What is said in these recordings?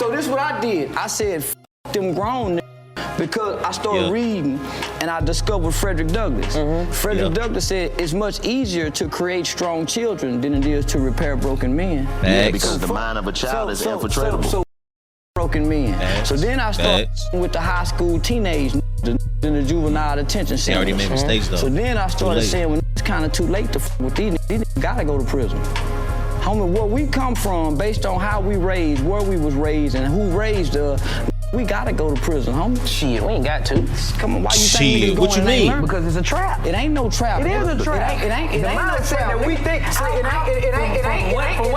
So this is what I did. I said, F them grown niggas. Because I started reading and I discovered Frederick Douglass. Frederick Douglass said it's much easier to create strong children than it is to repair broken men. Yeah, because the mind of a child is infiltratable. So broken men. So then I started with the high school teenage in the juvenile detention center. They already made mistakes though. So then I started saying when it's kind of too late to f with these niggas gotta go to prison. Homie, where we come from, based on how we raised, where we was raised, and who raised us, we gotta go to prison, homie. Shit, we ain't got to. Come on, why you think niggas what you mean? Because it's a trap. It ain't no trap. It is a trap. It ain't no trap. That we think.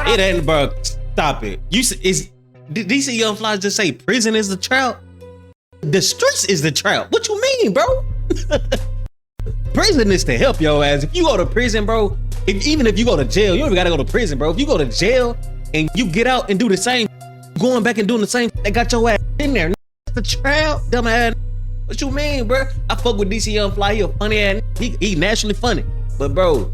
It ain't, bro. Stop it. Is DC Young Fly just say prison is the trap? The streets is the trap. What you mean, bro? Prison is to help your ass. If you go to prison, bro, even if you go to jail, you don't even gotta go to prison, bro. If you go to jail and you get out and do the same, going back and doing the same, they got your ass in there. The trap, dumb ass. What you mean, bro? I fuck with DC Young Fly. He a funny ass. He naturally funny. But bro,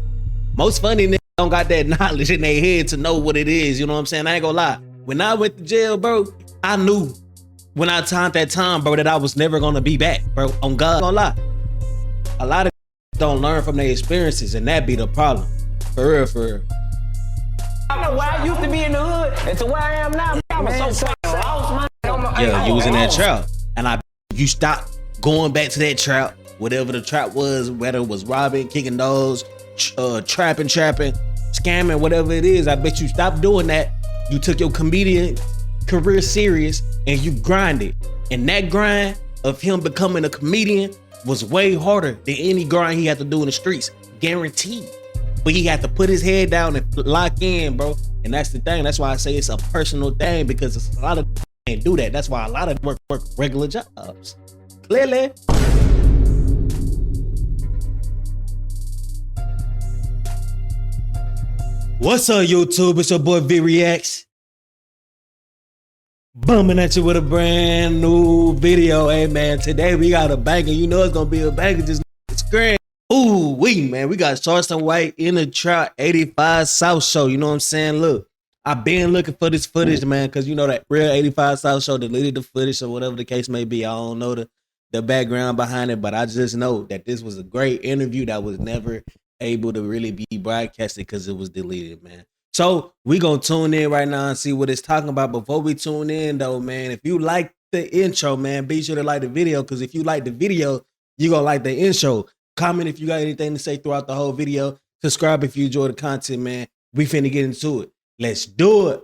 most funny niggas don't got that knowledge in their head to know what it is. You know what I'm saying? I ain't gonna lie. When I went to jail, bro, I knew when I timed that time, bro, that I was never gonna be back, bro. On God, gonna lie. A lot of don't learn from their experiences, and that be the problem. For real, for real. I don't know why I used to be in the hood and to where I am now. I was so fucking lost, man. Yeah, you was in that trap, and you stopped going back to that trap, whatever the trap was, whether it was robbing, kicking those, trapping, scamming, whatever it is. I bet you stopped doing that. You took your comedian career serious and you grinded, and that grind of him becoming a comedian was way harder than any grind he had to do in the streets, guaranteed. But he had to put his head down and lock in, bro. And that's the thing. That's why I say it's a personal thing, because it's a lot of can't do that. That's why a lot of work regular jobs. Clearly. What's up, YouTube? It's your boy Vick Reacts. Bumming at you with a brand new video. Hey man, today we got a banger. You know it's gonna be a banger. Just screen. Ooh, man. We got Charleston White in the Trap 85 South show. You know what I'm saying? Look, I've been looking for this footage, man, because you know that real 85 South show deleted the footage or whatever the case may be. I don't know the background behind it, but I just know that this was a great interview that was never able to really be broadcasted because it was deleted, man. So we gonna tune in right now and see what it's talking about. Before we tune in though, man, if you like the intro, man, be sure to like the video, because if you like the video, you gonna like the intro. Comment if you got anything to say throughout the whole video. Subscribe if you enjoy the content, man. We finna get into it. Let's do it.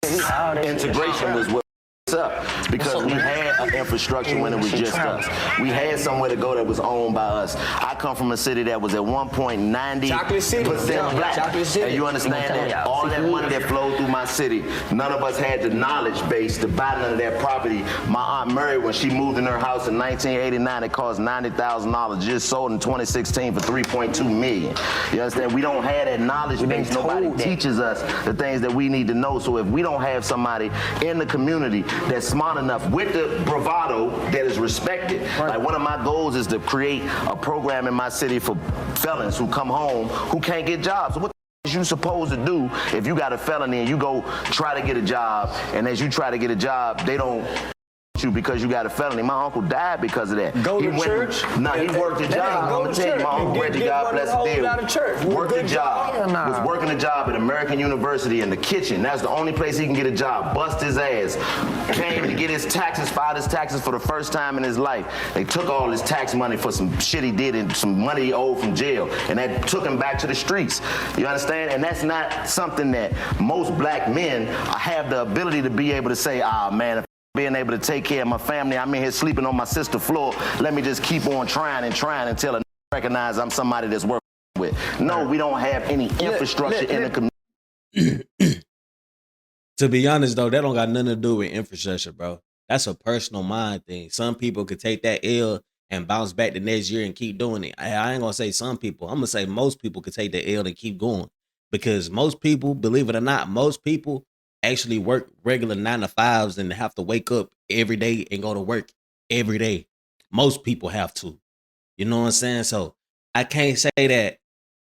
Integration was what's up, because we had an infrastructure when it was just us. We had somewhere to go that was owned by us. I come from a city that was at one point 90% black. And you understand that all that money that flowed through my city, none of us had the knowledge base to buy none of that property. My Aunt Mary, when she moved in her house in 1989, it cost $90,000, just sold in 2016 for $3.2 million. You understand? We don't have that knowledge base. Nobody teaches us the things that we need to know. So if we don't have somebody in the community that's smart enough with the bravado that is respected. Right. Like one of my goals is to create a program in my city for felons who come home who can't get jobs. So what is you supposed to do if you got a felony and you go try to get a job, and as you try to get a job, they don't you because you got a felony? My uncle died because of that. Go to church? No, he worked a job. I'm gonna tell you, my uncle Reggie, God bless his deal. Worked a job. Was working a job at American University in the kitchen. That's the only place he can get a job. Bust his ass. Came to get his taxes, filed his taxes for the first time in his life. They took all his tax money for some shit he did and some money he owed from jail, and that took him back to the streets. You understand? And that's not something that most black men have the ability to be able to say, ah, man, being able to take care of my family, I'm in here sleeping on my sister's floor, let me just keep on trying until I recognize I'm somebody that's working with. No, we don't have any infrastructure in the community. To be honest though, that don't got nothing to do with infrastructure, bro. That's a personal mind thing. Some people could take that L and bounce back the next year and keep doing it. I ain't gonna say some people. I'm gonna say most people could take the L and keep going, because most people, believe it or not, most people actually work regular 9-to-5s and have to wake up every day and go to work every day. Most people have to. You know what I'm saying? So I can't say that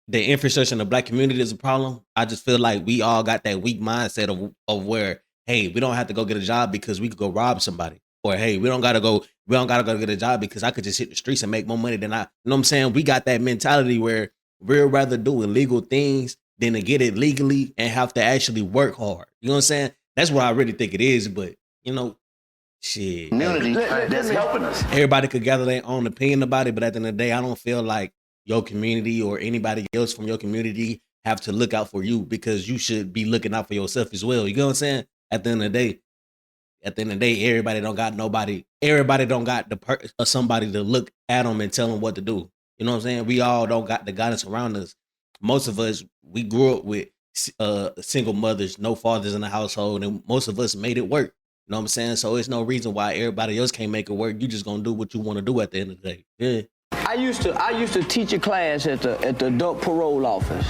the infrastructure in the black community is a problem. I just feel like we all got that weak mindset of where, hey, we don't have to go get a job because we could go rob somebody. Or hey, we don't gotta go get a job because I could just hit the streets and make more money than I. You know what I'm saying? We got that mentality where we'd rather do illegal things than to get it legally and have to actually work hard. You know what I'm saying? That's what I really think it is. But you know, shit. Community that's helping us. Everybody could gather their own opinion about it, but at the end of the day, I don't feel like your community or anybody else from your community have to look out for you because you should be looking out for yourself as well. You know what I'm saying? At the end of the day, everybody don't got somebody to look at them and tell them what to do. You know what I'm saying? We all don't got the guidance around us. Most of us, we grew up with single mothers, no fathers in the household, and most of us made it work. You know what I'm saying? So it's no reason why everybody else can't make it work. You just gonna do what you want to do at the end of the day. Yeah. I used to teach a class at the adult parole office,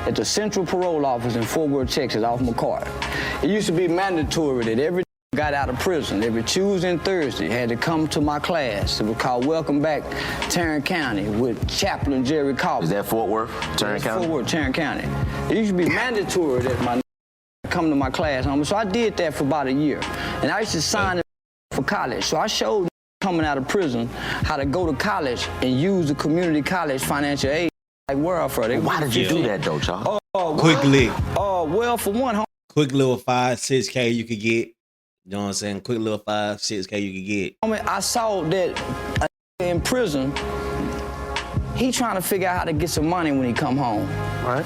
at the Central Parole Office in Fort Worth, Texas, off McCarty. It used to be mandatory that every got out of prison, every Tuesday and Thursday, had to come to my class. It was called Welcome Back Tarrant County with Chaplain Jerry Cobb. Is that Fort Worth, Tarrant County? Fort Worth, Tarrant County. It used to be mandatory that my come to my class. So I did that for about a year. And I used to sign for college. So I showed coming out of prison how to go to college and use the community college financial aid like welfare. Why did you do that though, Charles? Quickly. Well, for one, quick little 5-6K you could get. You know what I'm saying? Quick little 5-6K you could get. I saw that in prison, he trying to figure out how to get some money when he come home. Right.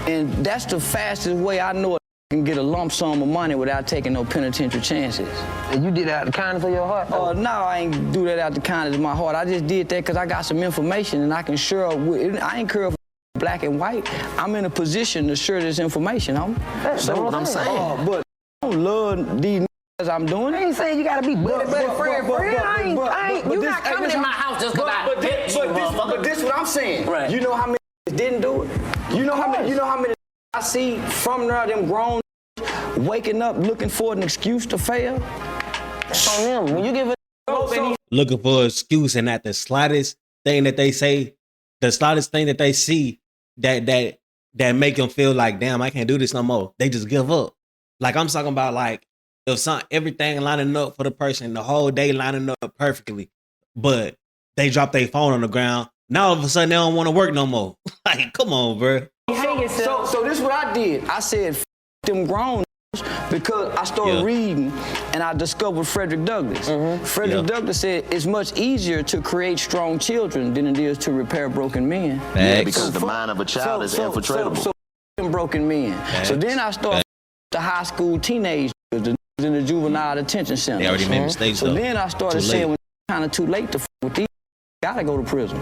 And that's the fastest way I know I can get a lump sum of money without taking no penitentiary chances. And you did that out of the kindness of your heart? No, I ain't do that out the kindness of my heart. I just did that because I got some information and I can share with. I ain't care if black and white. I'm in a position to share this information, homie. That's what I'm saying. But I don't love these as I'm doing it. I ain't saying you gotta be buddy, friend. You not coming in my house just because I hit you, but this what I'm saying. Right. You know how many didn't do it? You know how many I see from there, them grown waking up looking for an excuse to fail? That's on them. When you give it Looking for an excuse and at the slightest thing that they say, the slightest thing that they see that make them feel like, damn, I can't do this no more. They just give up. Like I'm talking about like, if everything lining up for the person, the whole day lining up perfectly, but they drop their phone on the ground. Now all of a sudden they don't want to work no more. Like, come on, bro. So this is what I did. I said, them grown because I started reading and I discovered Frederick Douglass. Frederick Douglass said it's much easier to create strong children than it is to repair broken men. Yeah, because the mind of a child is infiltratable. So broken men. So then I started the high school teenagers in the juvenile detention center. They already made mistakes. So then I started saying, when it's kind of too late to with these, gotta go to prison.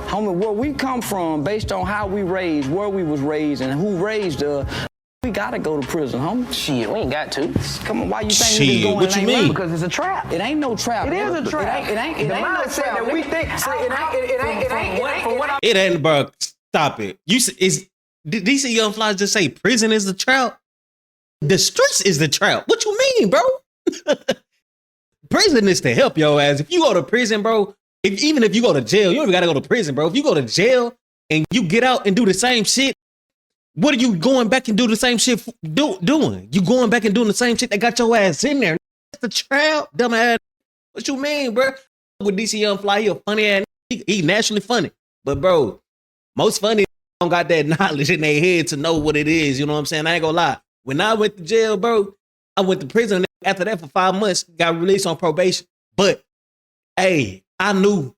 Homie, where we come from, based on how we raised, where we was raised, and who raised us, we gotta go to prison, homie. Shit, we ain't got to. Come on, why you think we just going? What you mean? Because it's a trap. It ain't no trap. It is a trap. It ain't no trap. That we think. It ain't, bro. Stop it. Did DC Young Fly just say prison is the trap? The streets is the trap. What you mean, bro? Prison is to help your ass. If you go to prison, bro, even if you go to jail, you don't even gotta go to prison, bro. If you go to jail and you get out and do the same shit, what are you going back and do the same shit doing? You going back and doing the same shit that got your ass in there. That's the trap, dumb ass. What you mean, bro? With DC Young Fly, he a funny ass. He naturally funny. But, bro, most funny don't got that knowledge in their head to know what it is. You know what I'm saying? I ain't gonna lie. When I went to jail, bro, I went to prison. After that for 5 months, got released on probation. But, hey, I knew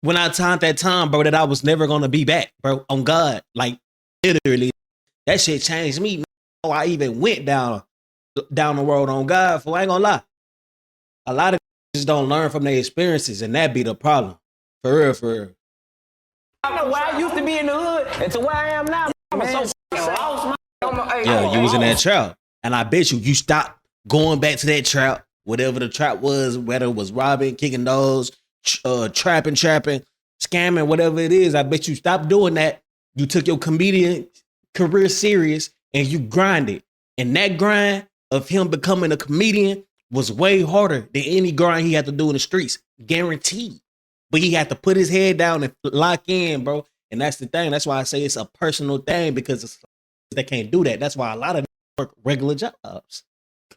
when I timed that time, bro, that I was never going to be back, bro, on God. Like, literally, that shit changed me. I even went down the road on God, for I ain't going to lie. A lot of just don't learn from their experiences, and that be the problem. For real, for real. I don't know where I used to be in the hood and to where I am now. I'm so lost, man. Yeah, you was in that trap. And I bet you stopped going back to that trap, whatever the trap was, whether it was robbing, kicking those, trapping, scamming, whatever it is. I bet you stopped doing that. You took your comedian career serious and you grinded. And that grind of him becoming a comedian was way harder than any grind he had to do in the streets. Guaranteed. But he had to put his head down and lock in, bro. And that's the thing. That's why I say it's a personal thing, because they can't do that. That's why a lot of them work regular jobs.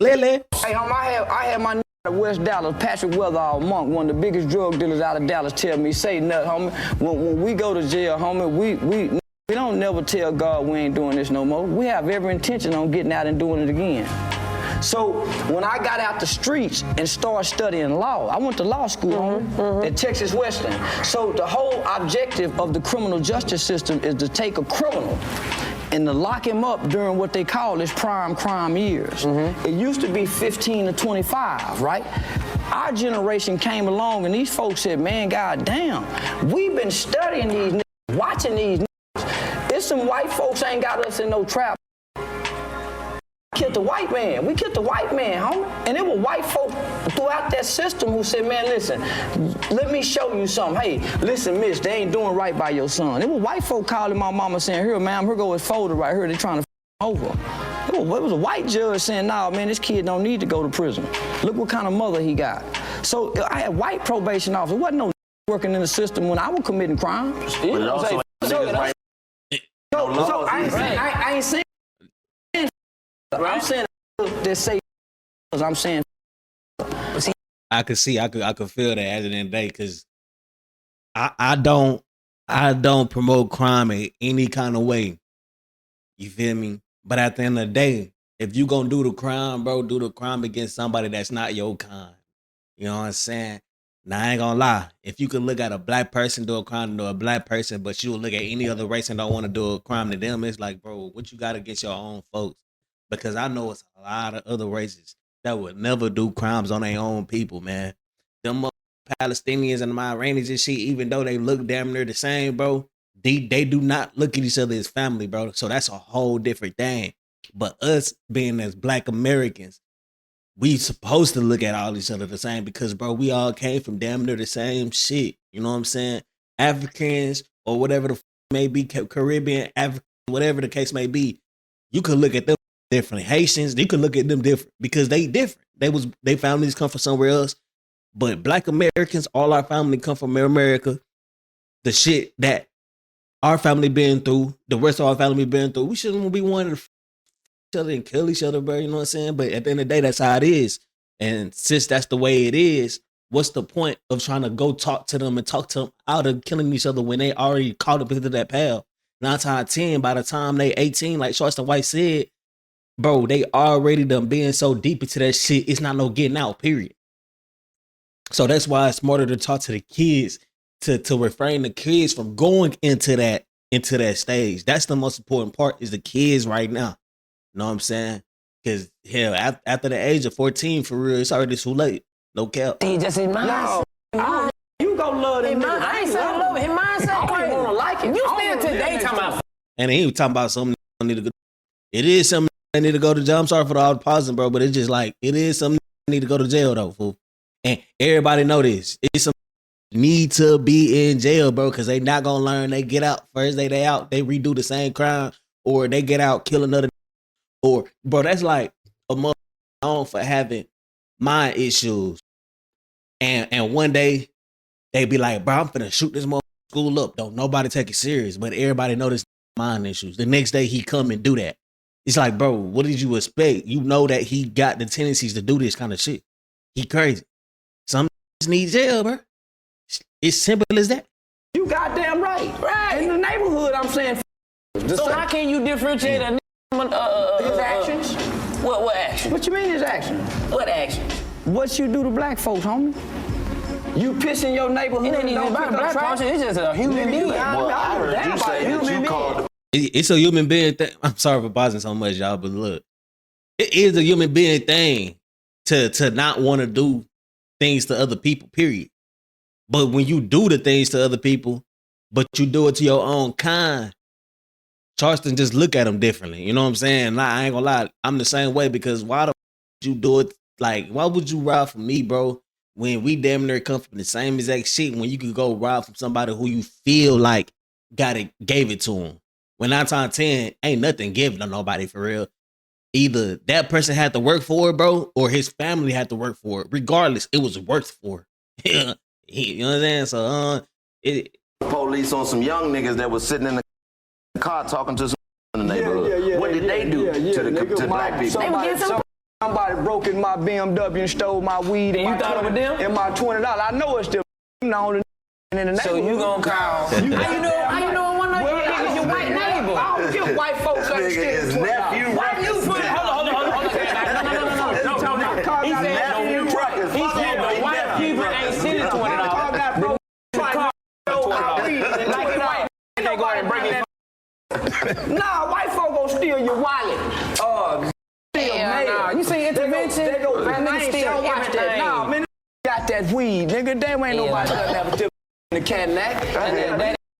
Clearly. Hey, I had my at West Dallas, Patrick Weatherall Monk, one of the biggest drug dealers out of Dallas, tell me, say nothing, homie. When we go to jail, homie, we don't never tell God we ain't doing this no more. We have every intention on getting out and doing it again. So when I got out the streets and started studying law, I went to law school at Texas Western. So the whole objective of the criminal justice system is to take a criminal and to lock him up during what they call his prime crime years. It used to be 15 to 25, right? Our generation came along and these folks said, man, goddamn, we've been studying these niggas, watching these niggas. It's some white folks ain't got us in no trap. Killed the white man. We killed the white man, homie. And it was white folk throughout that system who said, man, listen, let me show you something. Hey, listen, miss, they ain't doing right by your son. It was white folk calling my mama saying, here, ma'am, here go his folder right here. They trying to over. It was a white judge saying, nah, man, this kid don't need to go to prison. Look what kind of mother he got. So I had white probation officers. There wasn't no working in the system when I was committing crimes. You know what I'm saying? So I ain't saying right. I'm saying they say I'm saying I could feel that at the end of the day, because I don't promote crime in any kind of way. You feel me? But at the end of the day, if you gonna do the crime, bro, do the crime against somebody that's not your kind. You know what I'm saying? Now I ain't gonna lie. If you could look at a black person do a crime to a black person, but you will look at any other race and don't want to do a crime to them, it's like, bro, what you got against your own folks? Because I know it's a lot of other races that would never do crimes on their own people, man. Them Palestinians and the Iranians and shit, even though they look damn near the same, bro, they do not look at each other as family, bro. So that's a whole different thing. But us being as black Americans, we supposed to look at all each other the same because, bro, we all came from damn near the same shit. You know what I'm saying? Africans or whatever the may be, Caribbean, African, whatever the case may be, you could look at them differently. Haitians, you could look at them different because they different. They families come from somewhere else. But black Americans, all our family come from America. The shit that our family been through, the rest of our family been through, we shouldn't be wanting to each other and kill each other, bro. You know what I'm saying? But at the end of the day, that's how it is. And since that's the way it is, what's the point of trying to go talk to them and talk to them out of killing each other when they already caught up into that path? 9 times 10, by the time they 18, like Charleston White said, bro, they already done being so deep into that shit, it's not no getting out, period. So that's why it's smarter to talk to the kids, to refrain the kids from going into that stage. That's the most important part, is the kids right now. You know what I'm saying? Because, hell, after the age of 14, for real, it's already too late. No cap. He just in mind. No, you go love them. I ain't saying love him. Mindset crazy. I don't like it. You stand today talking about. And he was talking about something that need to go. It is something that need to go to jail. I'm sorry for all the pausing, bro, but it's just like, it is something that need to go to jail, though, fool. And everybody know this. It's some need to be in jail, bro, because they not going to learn. They get out, first day they out, they redo the same crime, or they get out, kill another. Or, bro, that's like a mother known for having mind issues. And one day, they be like, bro, I'm finna shoot this mother school up. Don't nobody take it serious, but everybody know this mind issues. The next day, he come and do that. It's like, bro, what did you expect? You know that he got the tendencies to do this kind of shit. He crazy. Some need jail, bro. It's simple as that. You goddamn right. Right. In the neighborhood, I'm saying. So how can you differentiate a his actions? What action? What you mean his actions? What action? What you do to black folks, homie? You piss in your neighborhood. It ain't even about a black person. It's just a human being. Well, I heard you say that you called. It's a human being thing. I'm sorry for pausing so much, y'all, but look, it is a human being thing to not want to do things to other people, period. But when you do the things to other people, but you do it to your own kind, Charleston just look at them differently. You know what I'm saying? I ain't gonna lie. I'm the same way, because why the you do it? Like, why would you ride for me, bro, when we damn near come from the same exact shit, when you could go ride from somebody who you feel like gave it to him? When 9 times 10, ain't nothing given to nobody for real. Either that person had to work for it, bro, or his family had to work for it. Regardless, it was worked for. You know what I'm saying? So, Police on some young niggas that was sitting in the car talking to some in the neighborhood. What did they do to black people? They were getting some somebody broke in my BMW and stole my weed And you thought it was them? and my $20. I know it's still the only in the neighborhood. So you gonna call? How you know one of your niggas your white neighbor? I don't give white folks like His nephew. Why you put? Hold on. No. He said the white people ain't sending $20. They go ahead and bring it. Nah, white folk gonna steal your wallet. Nah. You see intervention? They go That nigga steal watch that. Nah, man, got that weed, nigga. Damn ain't nobody doesn't have a tip in the Cadillac.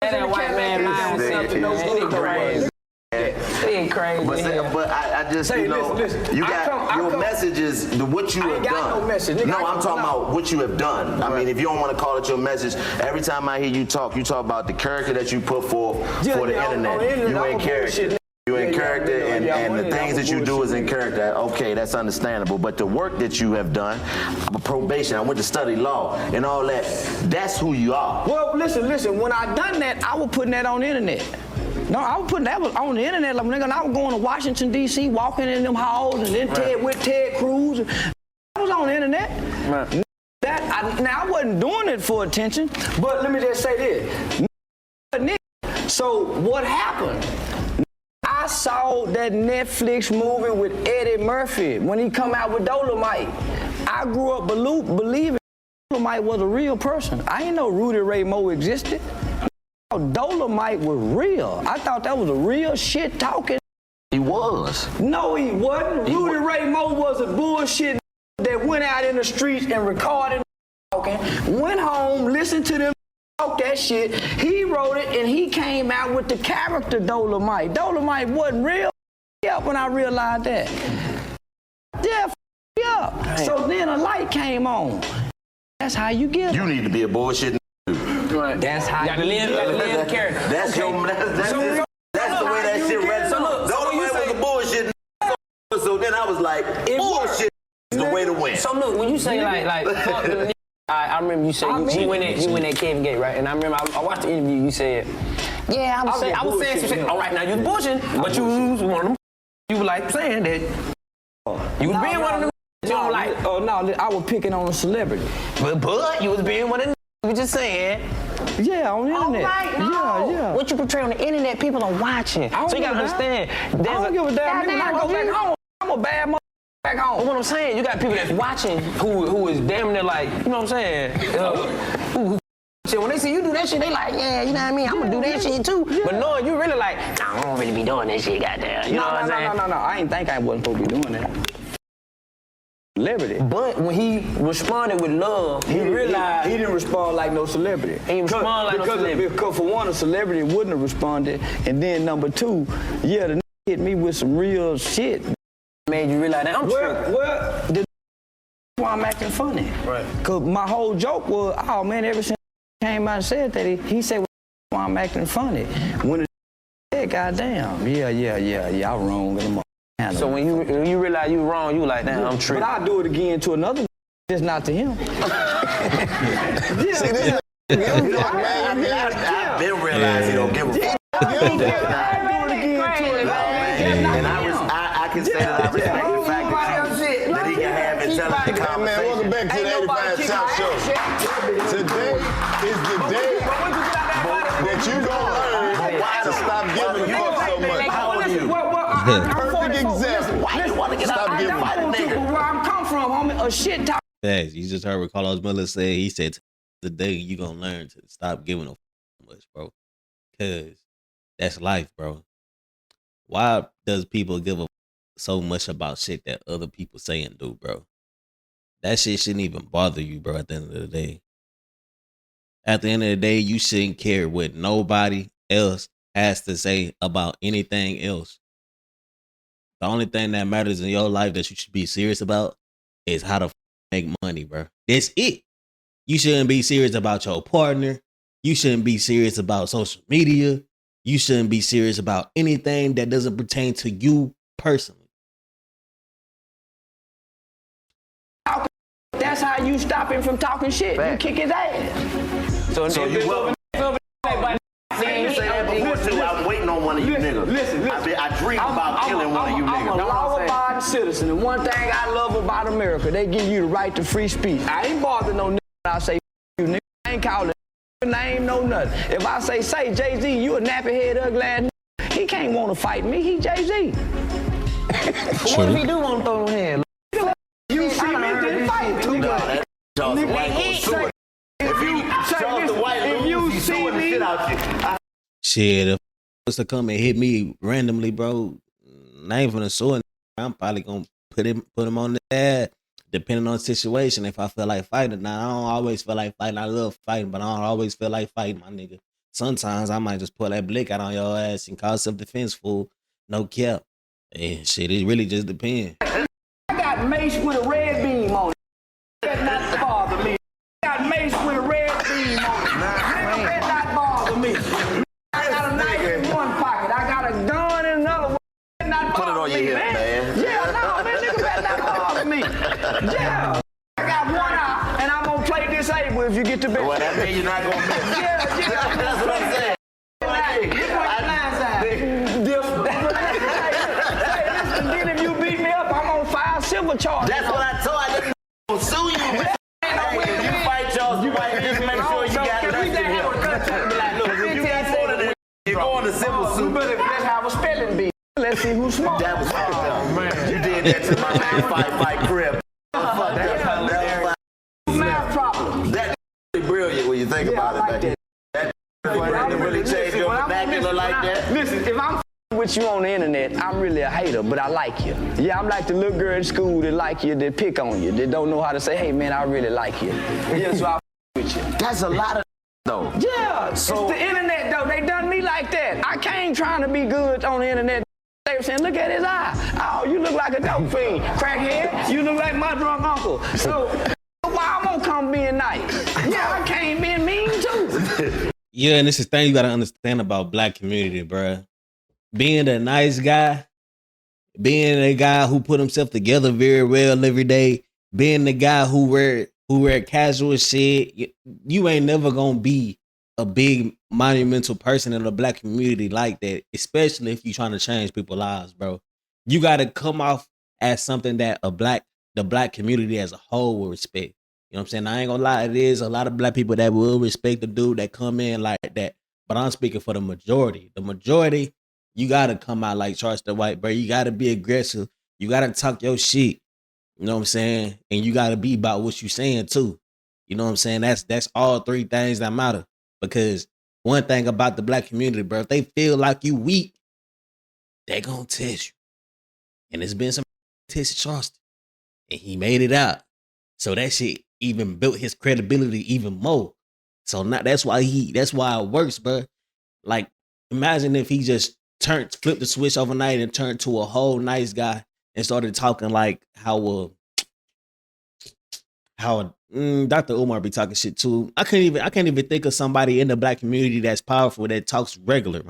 That white man mind something. He crazy. He ain't crazy. But I just, Say, you know, listen. you got your messages, what you have done. No message. Nigga, no, I'm talking about what you have done. I mean, if you don't want to call it your message, every time I hear you talk about the character that you put forth for the internet. You in character. You in character, and the things that you do is in character. Okay, that's understandable. But the work that you have done, probation, I went to study law and all that, that's who you are. Well, listen. When I done that, I was putting that on the internet. No, I was putting that on the internet. Like, nigga, I was going to Washington, D.C., walking in them halls, and then Ted Cruz. I was on the internet. Right. Now, I wasn't doing it for attention, but let me just say this. So what happened? I saw that Netflix movie with Eddie Murphy when he come out with Dolomite. I grew up believing Dolomite was a real person. I didn't know Rudy Ray Moore existed. Dolomite was real. I thought that was a real shit talking. He was. No, he wasn't. Rudy Ray Moore was a bullshit that went out in the streets and recorded talking, went home, listened to them talk that shit. He wrote it and he came out with the character Dolomite. Dolomite wasn't real. Yeah, when I realized that. Yeah. So then a light came on. That's how you get it. You need to be a bullshit. That's how you live the character. That's the way that shit read. Dolomite was a bullshit. So then I was like, bullshit is the way to win. So look, when you say like fuck the I remember you said you went at Kevin Gate, right? And I remember I watched the interview. You said, yeah, I was saying some shit. All right, now you was bullshitting, but you was one of them. You were like saying that you was being one of them. You don't like. Oh no, I was picking on a celebrity. But you was being one of them. You just saying. Yeah, on the internet. Right, no. Yeah. What you portray on the internet, people are watching. So you gotta understand. I don't give a damn. When I go back home, I'm a bad mother back home. But what I'm saying, you got people that's watching who is damn near like, you know what I'm saying? So when they see you do that shit, they like, yeah, you know what I mean? I'm gonna do that shit too. Yeah. But knowing you really like, nah, I don't really be doing that shit, goddamn. You know what I'm saying? No. I ain't think I wasn't supposed to be doing that. Celebrity. But when he responded with love, he realized he didn't respond like no celebrity. He didn't respond like no celebrity. Because for one, a celebrity wouldn't have responded, and then number two, yeah, the hit me with some real shit. Made you realize that I'm true. Well, why I'm acting funny. Right. Cause my whole joke was, oh man, ever since he came out and said that, he said, why I'm acting funny. When it said, goddamn, yeah, I'm wrong. So when you realize you wrong, you like, damn, I'm tripping. But I'll do it again to another, just not to him. See, this I've been realizing he don't give a fuck. And I can say that I respect the fact that he can have intelligent conversation. Man, welcome back to the 85 South Show. Today is the day that you gonna learn to stop giving a fuck so much. How old are you? Perfect example. Why you want to get out giving fight a nigga? Where I'm come from, homie, a shit talk. Yes, you just heard what Carlos Miller said. He said, today you gonna learn to stop giving a much, bro. Cause that's life, bro. Why does people give a so much about shit that other people say and do, bro? That shit shouldn't even bother you, bro, at the end of the day. At the end of the day, you shouldn't care what nobody else has to say about anything else. The only thing that matters in your life that you should be serious about is how to make money, bro. That's it. You shouldn't be serious about your partner. You shouldn't be serious about social media. You shouldn't be serious about anything that doesn't pertain to you personally. That's how you stop him from talking shit. You kick his ass. So you will. I'm waiting on one one of you niggas. Listen. I dream about killing one of you niggas. I'm a law-abiding citizen, and one thing I love about America, they give you the right to free speech. I ain't bothered no nigga when I say you nigga. I ain't calling name, no nothing. If I say Jay-Z, you a nappy head, ugly ass nigga, he can't want to fight me. He Jay-Z. What if he do want to throw him in? You see me, then fight. Charleston White gonna sue it. If you see me, Shit, if was to come and hit me randomly, bro, I ain't finna sue him. I'm probably gonna put him on the ad, depending on the situation. If I feel like fighting, now I don't always feel like fighting. I love fighting, but I don't always feel like fighting, my nigga. Sometimes I might just pull that blick out on your ass and cause self-defense, fool. No cap. And shit, it really just depends. I got mace with a red beam on it. That not bother me. I got mace with a red beam on it. That not bother me. I got a knife in one pocket. I got a gun in another one. That not put it bother on your me, hip, man. Yeah, no, man, nigga better not bother me. Yeah. I got one eye, and I'm gonna play disabled if you get to bed. well, that means you're not gonna miss. Yeah. That's what I'm saying. Then if you beat me up, I'm gonna file civil charges. That's what I told you. I'm gonna sue you. If you fight Charleston White, just make sure you got nothing in him. Look, if you got more than that, you're going to civil suit. Let's have a spelling bee. Let's see who's smart. That was fucked up. Man. You did that to my man, fight crib. That was math problem. That's brilliant when you think about it. Like that really changed your vernacular like that. Listen, if I'm with you on the internet, I'm really a hater, but I like you. Yeah, I'm like the little girl in school that like you, that pick on you, that don't know how to say, hey man, I really like you. Yeah, so I with you. That's a lot of though. Yeah, so it's the internet though. They done me like that. I came trying to be good on the internet. They were saying, look at his eye. Oh, you look like a dope fiend. Crackhead, you look like my drunk uncle. So why I'm gonna come being nice? Yeah, I came being mean too. Yeah, and this is the thing you gotta understand about black community, bruh. Being a nice guy, being a guy who put himself together very well every day, being the guy who wear casual shit, you ain't never gonna be a big monumental person in the black community like that, especially if you're trying to change people's lives, bro. You gotta come off as something that the black community as a whole will respect. You know what I'm saying? I ain't gonna lie, it is a lot of black people that will respect the dude that come in like that. But I'm speaking for the majority. The majority, you gotta come out like Charleston White, bro. You gotta be aggressive. You gotta talk your shit. You know what I'm saying? And you gotta be about what you saying too. You know what I'm saying? That's all three things that matter. Because one thing about the black community, bro, if they feel like you weak, they gonna test you. And there's been some tested Charleston. And he made it out. So that shit even built his credibility even more. So now that's why it works, bro. Like, imagine if he just flipped the switch overnight and turned to a whole nice guy and started talking like how Dr. Umar be talking shit too. I can't even think of somebody in the black community that's powerful that talks regular.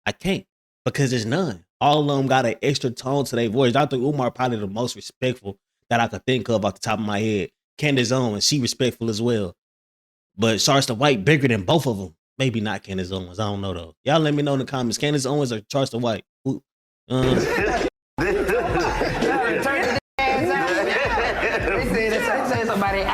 I can't, because there's none. All of them got an extra tone to their voice. Dr. Umar probably the most respectful that I could think of off the top of my head. Candace Owens, she respectful as well. But Charleston White bigger than both of them. Maybe not Candace Owens. I don't know though. Y'all let me know in the comments. Candace Owens or Charleston White? Somebody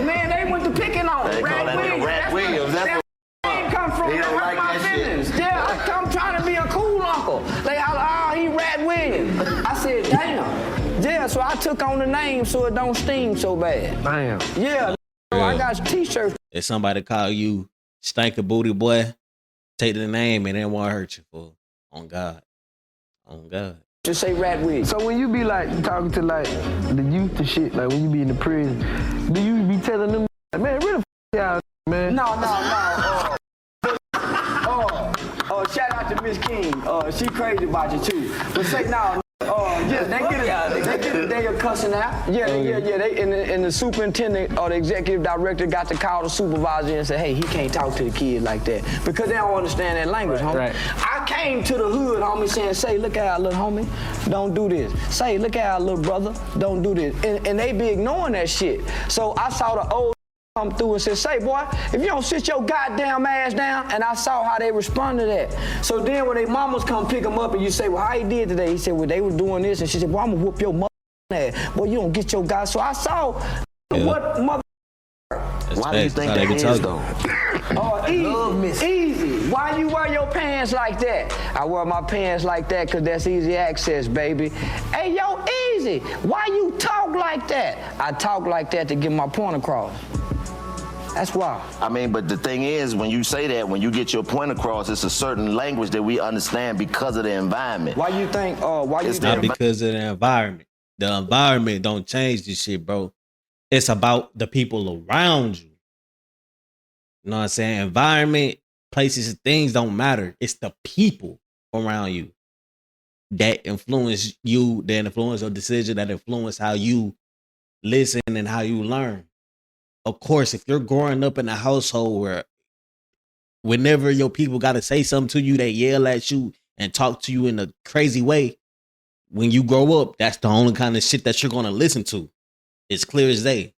man, they went to picking on Rat Williams. That's where come from. They don't like my feelings. Yeah, I come trying to be a cool uncle. They all, he Rat Williams. I said, damn. Yeah, so I took on the name so it don't sting so bad. Damn. Yeah. So I got t-shirts. If somebody call you Stanky Booty Boy, take the name and they won't hurt you for. On God. On God. Just say Rat Williams. So when you be like talking to like the youth and shit, like when you be in the prison, do you be telling them, like, man, really y'all, man? No. Shout out to Miss King. She crazy about you too. But say no. Yeah, they get a day of cussing out. Yeah. They and the superintendent or the executive director got to call the supervisor and say, hey, he can't talk to the kid like that because they don't understand that language, homie. Right. I came to the hood, homie, saying, say, look at our little homie, don't do this. Say, look at our little brother, don't do this. And they be ignoring that shit. So I saw the old come through and said, say, boy, if you don't sit your goddamn ass down, and I saw how they responded to that. So then when they mamas come pick them up and you say, well, how you did today? He said, well, they were doing this, and she said, well, I'm gonna whoop your mother ass. Boy, you don't get your guy. So I saw what mother. Why do you think that is, though? Easy. Why you wear your pants like that? I wear my pants like that because that's easy access, baby. Hey, yo, easy. Why you talk like that? I talk like that to get my point across. That's why. I mean, but the thing is, when you say that, when you get your point across, it's a certain language that we understand because of the environment. Why you think? It's not because of the environment. The environment don't change this shit, bro. It's about the people around you. You know what I'm saying? Environment, places, things don't matter. It's the people around you that influence you, that influence your decision, that influence how you listen and how you learn. Of course, if you're growing up in a household where whenever your people got to say something to you, they yell at you and talk to you in a crazy way, when you grow up, that's the only kind of shit that you're going to listen to. It's clear as day.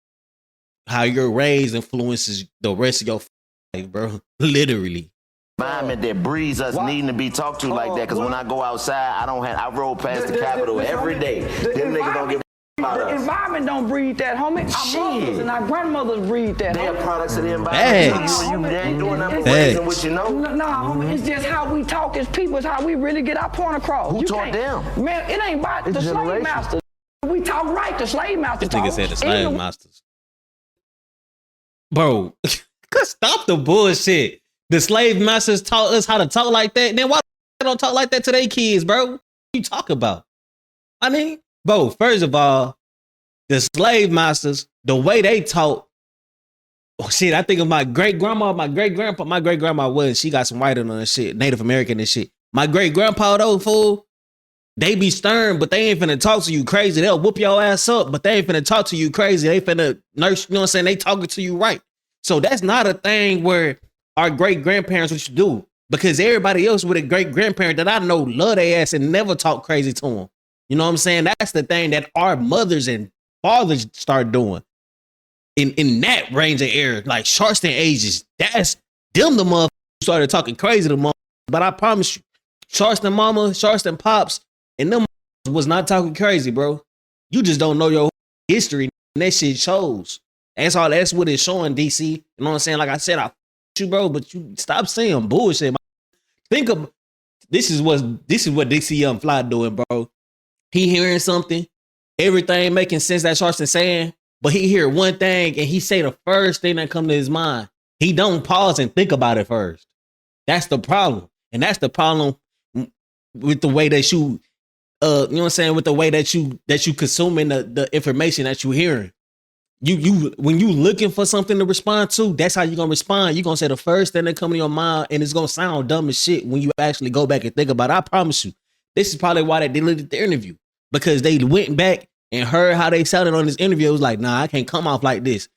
How you're raised influences the rest of your life, bro. Literally. Environment that breeds us needing to be talked to like that. Because when I go outside, I roll past the Capitol every day. Them niggas don't give the environment don't breed that, homie. Our mothers and our grandmothers breed that. They're products of the environment. They ain't doing nothing but raising what you know. No, homie, it's just how we talk as people. It's how we really get our point across. Who taught them? Man, it ain't about the slave masters. We talk right, the slave masters. This nigga said the slave masters. Bro, stop the bullshit. The slave masters taught us how to talk like that. Then why they don't talk like that to their kids, bro? What you talk about? I mean, bro, first of all, the slave masters, the way they taught, I think of my great grandma, my great grandpa. My great grandma was, she got some white on her and shit, Native American and shit. My great grandpa, though, fool, they be stern, but they ain't finna talk to you crazy. They'll whoop your ass up, but they ain't finna talk to you crazy. They finna nurse, you know what I'm saying? They talking to you right. So that's not a thing where our great grandparents would do, because everybody else with a great grandparent that I know love their ass and never talk crazy to them. You know what I'm saying? That's the thing that our mothers and fathers start doing in that range of era, like Charleston ages. That's them the motherfuckers who started talking crazy to motherfuckers. But I promise you, Charleston mama, Charleston pops, and them was not talking crazy, bro. You just don't know your history, and that shit shows. That's all. That's what it's showing, DC. You know what I'm saying? Like I said, I you, bro, but you stop saying bullshit. Man. Think of this is what DC Young Fly doing, bro. He hearing something, everything making sense that Charleston saying, but he hear one thing and he say the first thing that come to his mind. He don't pause and think about it first. That's the problem, and that's the problem with the way that you, you know what I'm saying, with the way that you consuming the information that you hearing. You when you looking for something to respond to, that's how you gonna respond. You gonna say the first thing that come to your mind, and it's gonna sound dumb as shit when you actually go back and think about it. I promise you, this is probably why they deleted the interview, because they went back and heard how they sounded on this interview. It was like, nah, I can't come off like this.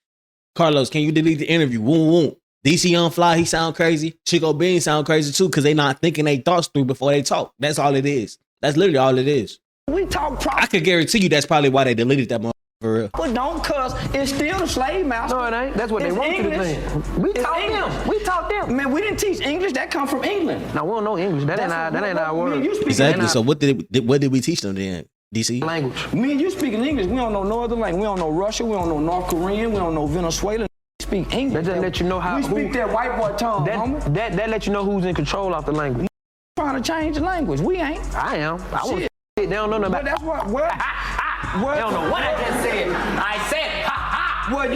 Carlos, can you delete the interview? Won't. DC Young Fly, he sound crazy. Chico Bean sound crazy too, because they not thinking they thoughts through before they talk. That's all it is. That's literally all it is. We talk proper. I could guarantee you that's probably why they deleted that motherfucker. For real. But don't cuss. It's still the slave master. No, it ain't. That's what they want you to think. We taught them. We taught them. Man, we didn't teach English. That come from England. No, we don't know English. That ain't our word. Exactly. So what did we teach them then? DC? Language. Me and you speaking English. We don't know no other language. We don't know Russian. We don't know North Korean. We don't know Venezuelan. We speak English. That just let you know how. We speak that white boy tongue, homie. That let you know who's in control of the language. Trying to change the language. We ain't. I am. I want shit. They don't know nothing about. But that's what. Well, they don't know what I just said. I said ha ha. Well,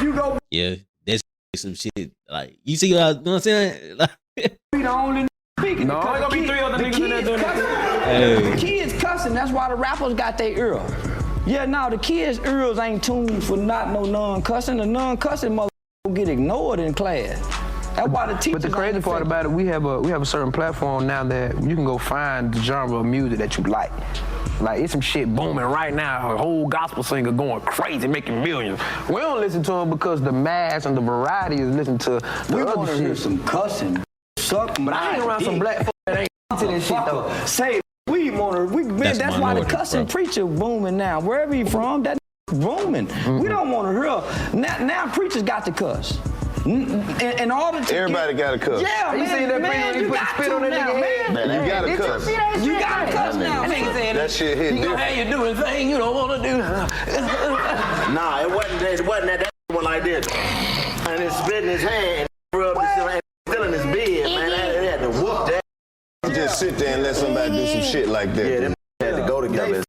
you go. Yeah, that's some shit. Like you see, you know what I'm saying? Like, we the only speaking. No, there's gonna be 3 other niggas in there doing that. The kids cussing. That's why the rappers got their ear. Yeah, now the kids' ears ain't tuned for not no non-cussing. The non-cussing mother get ignored in class. That's why the teachers. But the crazy part about it, we have a certain platform now that you can go find the genre of music that you like. Like, it's some shit booming right now. A whole gospel singer going crazy, making millions. We don't listen to them because the mass and the variety is listening to the other shit. Hear some cussing, sucking. But I ain't around some black folks that ain't into this shit though. Say, that's why the cussing preacher booming now. Wherever he from, that rooming. We don't want to hear. Now preachers got to cuss. In order to everybody got to cuss. Yeah, you seen that preacher when he put spit on that nigga head? Man, you got to cuss. You got to cuss now. That shit hit You gonna have you doing things you don't want to do. Nah, it wasn't that one like this. And it's spit in his hand and rubbed and still in his bed, man. They had to whoop that. Just sit there and let somebody do some shit like that. Yeah, them had to go together.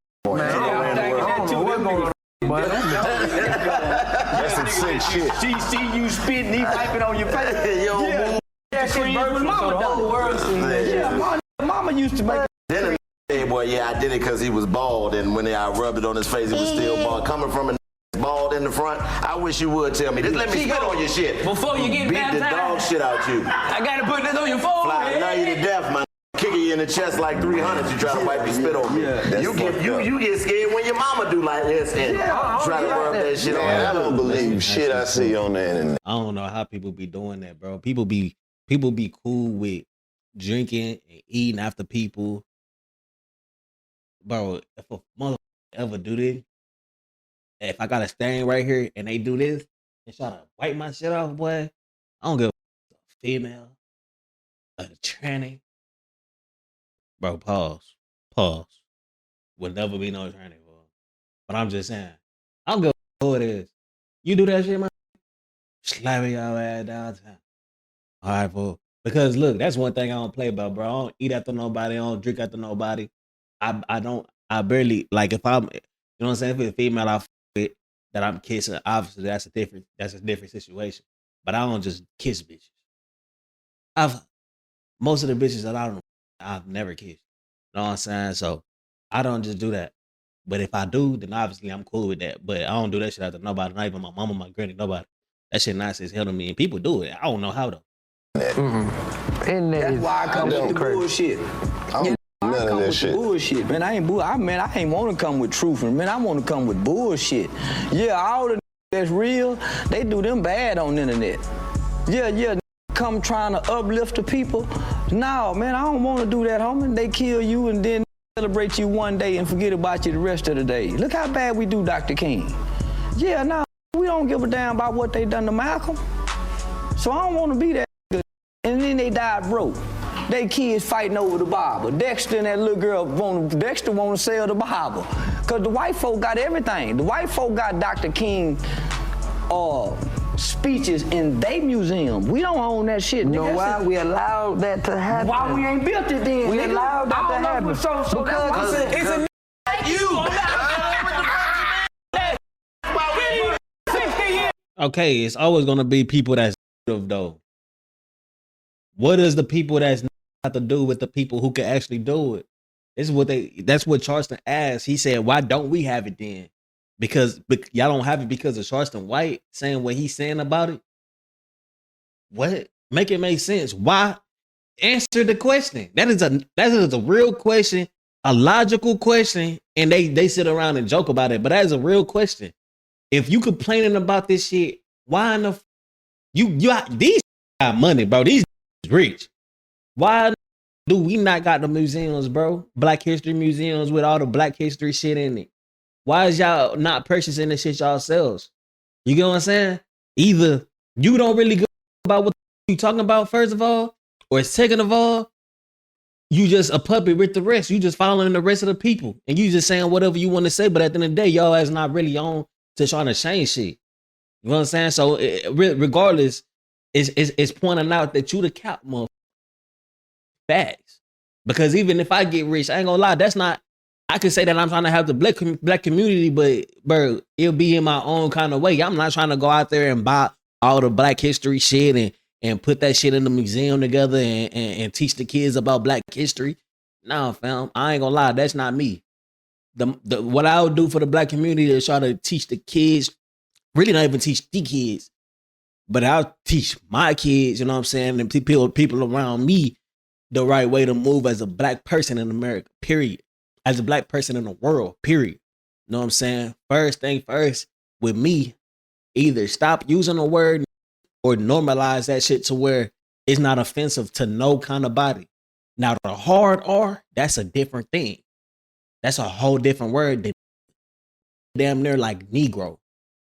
That's some sick shit. She see you spitting, he wiping on your face. Yo, That shit burst mama done. Mama used to make. Then the said, boy, yeah, I did it because he was bald, and when I rubbed it on his face, it was still bald. Coming from a bald in the front, I wish you would tell me. Just let me spit on your shit. Before you get Beat the dog shit out you. I gotta put this on your phone. Fly, now you to death, man. Kicking you in the chest like 300, you try to wipe your spit on me. You get scared when your mama do like this and try to rub that shit on. I don't believe shit I see on the internet. I don't know how people be doing that, bro. People be cool with drinking and eating after people. Bro, if a motherfucker ever do this, if I got a stain right here and they do this and try to wipe my shit off, boy, I don't give a female, a tranny. Bro, pause. Would never be no tranny, bro. But I'm just saying, I don't give a who it is. You do that shit, man, slapping your ass downtown. All right, bro. Because look, that's one thing I don't play about, bro. I don't eat after nobody. I don't drink after nobody. I barely, like, if I'm, you know what I'm saying, if it's a female I f with that I'm kissing, obviously that's a different situation. But I don't just kiss bitches. Most of the bitches that I've never kissed. You know what I'm saying? So I don't just do that. But if I do, then obviously I'm cool with that. But I don't do that shit after nobody, not even my mama, my granny, nobody. That shit nice as hell to me. And people do it. I don't know how though. And that's why I come with the bullshit. None of that shit. Bullshit, man. I ain't want to come with truth, man. I want to come with bullshit. Yeah, all the that's real, they do them bad on the internet. Yeah, come trying to uplift the people. No, man, I don't want to do that, homie. They kill you and then celebrate you one day and forget about you the rest of the day. Look how bad we do Dr. King. Yeah, no, we don't give a damn about what they done to Malcolm. So I don't want to be that good. And then they died broke. They kids fighting over the Bible. Dexter and that little girl want to sell the Bible. Because the white folk got everything. The white folk got Dr. King speeches in their museum. We don't own that shit. You know why we allowed that to happen? Why we ain't built it then? We allowed that to happen. So that's why I said, it's a like you. Okay, it's always gonna be people that's though. What does the people that's have to do with the people who can actually do it? That's what Charleston asked. He said, why don't we have it then? Because y'all don't have it because of Charleston White saying what he's saying about it? What? Make it make sense. Why? Answer the question. That is a real question, a logical question, and they sit around and joke about it, but that is a real question. If you complaining about this shit, why in the these got money, bro? These rich. Why do we not got the museums, bro? Black History museums with all the Black History shit in it. Why is y'all not purchasing this shit yourselves? You get what I'm saying? Either you don't really go about what you talking about, first of all, or second of all, you just a puppet with the rest. You just following the rest of the people, and you just saying whatever you want to say. But at the end of the day, y'all is not really on to trying to change shit. You know what I'm saying? So regardless, it's pointing out that you the cap, motherfucker. Facts. Because even if I get rich, I ain't gonna lie, that's not. I could say that I'm trying to have the black community, but bro, it'll be in my own kind of way. I'm not trying to go out there and buy all the Black History shit and put that shit in the museum together and teach the kids about Black history. Nah, fam, I ain't gonna lie, that's not me. What I would do for the Black community is try to teach the kids, really not even teach the kids, but I'll teach my kids, you know what I'm saying, and people around me the right way to move as a Black person in America, period. As a Black person in the world, period. You know what I'm saying? First thing first, with me, either stop using the word or normalize that shit to where it's not offensive to no kind of body. Now, the hard R, that's a different thing. That's a whole different word. damn near like Negro.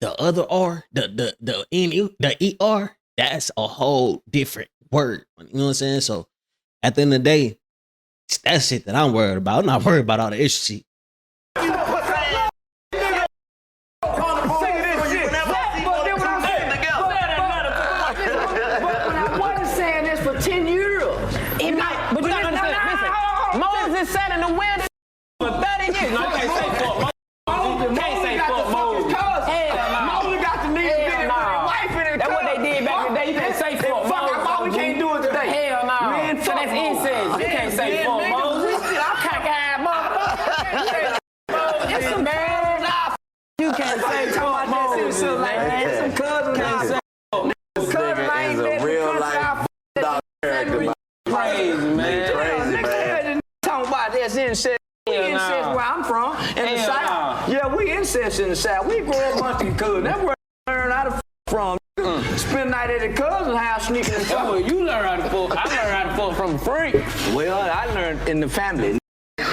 The other R, the ER, that's a whole different word. You know what I'm saying? So at the end of the day, it's that shit that I'm worried about. I'm not worried about all the extra shit. Moses sat in the wind for 30 years. No, you can't say fuck Moses. You can't say fuck Moses. Moses got the niggas with his wife in it. That's what they did back in the day. You can't say fuck Moses. We can't do it today. Hell no. So that's incest. You can't say fuck Moses. I'm cock-eyed motherfucker. It's some bad. You can't say fuck Moses. Some cousins can't say fuck Moses. Cousin ain't a real life character. Crazy, man. Crazy, man. Talking about this incest. We incest where I'm from. In the South. Yeah, we incest in the South. We grow up amongst the cousins. That's where I learned how to from. Spend night at the cousin's house sneaking in the That's where you learn how to fuck. I learned how to fuck from a freak. Well, I learned in the family. Yeah,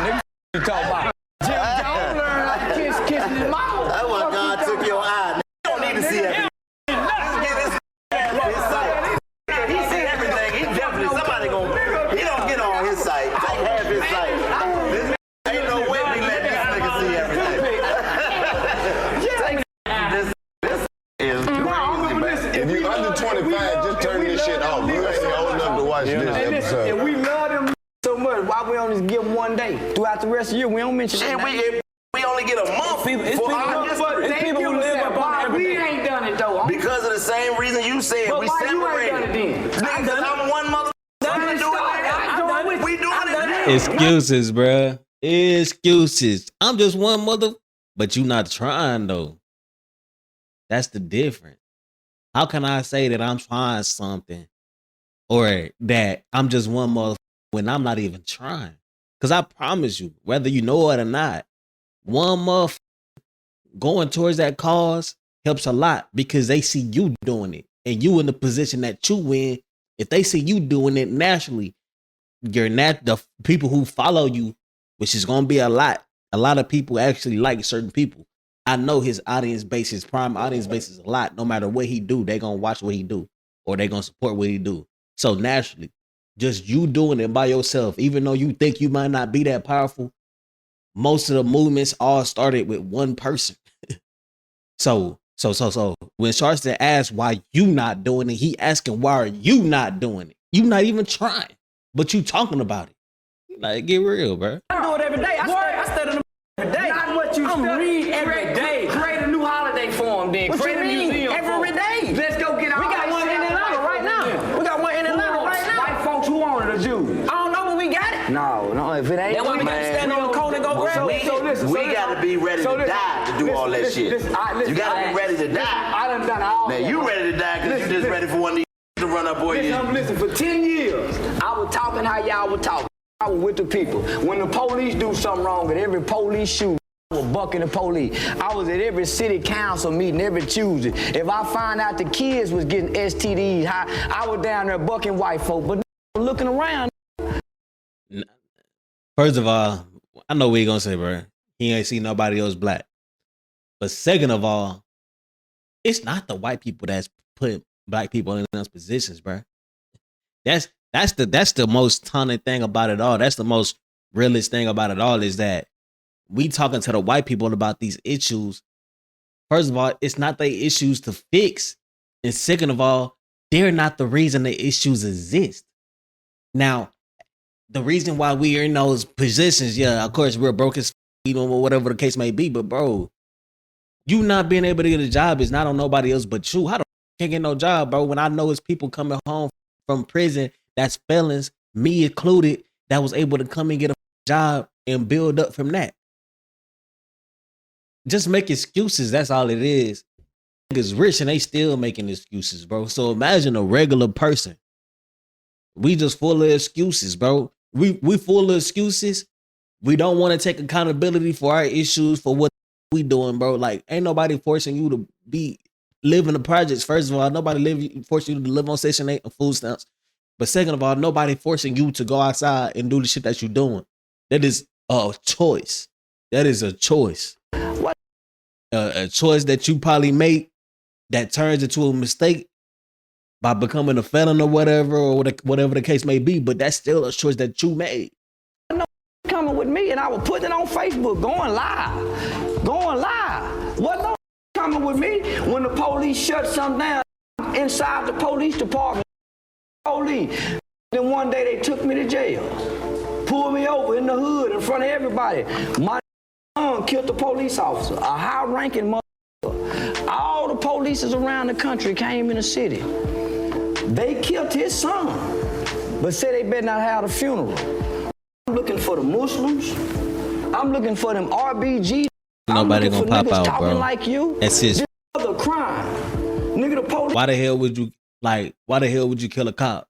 nigga, you talk about. Jim Jones learned how to kissing his mama. That's what God took your eye. You don't need to see everything. He see everything. He definitely, somebody he don't get on his site. Take half his site. Ain't no way we let this nigga see everything. This is crazy, man. If you under 25, just turn this shit off. You ain't old enough to watch this episode. And we love them so much. Why we only give them one day? Throughout the rest of the year, we don't mention Shit, it. we only get a month for our history. It's people who live up on we ain't done it though. Because of the same reason you said, But we why you ain't separated. done it then? Because I'm one mother. We doing it. Excuses, bruh. Excuses. I'm just one mother, but you not trying though. That's the difference. How can I say that I'm trying something or that I'm just one mother when I'm not even trying? Because I promise you, whether you know it or not, one motherfucker going towards that cause helps a lot because they see you doing it and you in the position that you in. If they see you doing it naturally, the people who follow you, which is going to be a lot of people actually like certain people. I know his audience base, his prime audience base is a lot. No matter what he do, they going to watch what he do or they going to support what he do. So naturally, just you doing it by yourself, even though you think you might not be that powerful, most of the movements all started with one person. So when Charleston asked why you not doing it, he asking why are you not doing it? You not even trying, but you talking about it. Like, get real, bro. I do it every day. I study every day. Not what you study every day. Create a new holiday for them then. Create a museum every day. Let's go get our We got one in Atlanta right now. We got one in Atlanta right now. White folks who want it to do. I don't know, but we got it. No, if it ain't. That's why we got to stand on the corner and go grab it. We got to be ready to die to do all that shit. You got to be ready to die. I done done all Now that. you ready to die because you just ready for one of these to run up on you. Listen, for 10 years, I was talking how y'all were talking. I was with the people. When the police do something wrong at every police shoot, I was bucking the police. I was at every city council meeting every Tuesday. If I find out the kids was getting STDs, I was down there bucking white folk, but looking around. First of all, I know what he gonna say, bro. He ain't see nobody else black. But second of all, it's not the white people that's put black people in those positions, bro. That's the most taunting thing about it all. That's the most realest thing about it all is that we talking to the white people about these issues. First of all, it's not their issues to fix. And second of all, they're not the reason the issues exist. Now, the reason why we are in those positions, yeah, of course, we're broke as whatever the case may be. But bro, you not being able to get a job is not on nobody else but you. How the can't get no job, bro? When I know it's people coming home from prison that's felons, me included, that was able to come and get a job and build up from that. Just make excuses. That's all it is. Niggas rich and they still making excuses, bro. So imagine a regular person. We just full of excuses, bro. We full of excuses. We don't want to take accountability for our issues, for what we doing, bro. Like, ain't nobody forcing you to live in the projects. First of all, nobody forcing you to live on Section 8 and food stamps. But second of all, nobody forcing you to go outside and do the shit that you're doing. That is a choice. That is a choice. What? A choice that you probably make that turns into a mistake by becoming a felon or whatever, or whatever the case may be. But that's still a choice that you made. Coming with me, and I was putting it on Facebook, going live. What no coming with me when the police shut something down inside the police department? Police. Then one day they took me to jail, pulled me over in the hood in front of everybody. My son killed the police officer, a high-ranking motherfucker. All the police around the country came in the city. They killed his son, but said they better not have a funeral. I'm looking for the Muslims. I'm looking for them RBG. Nobody gonna pop out, talking bro. like you. That's his. This other crime, nigga. The police. Why the hell would you kill a cop?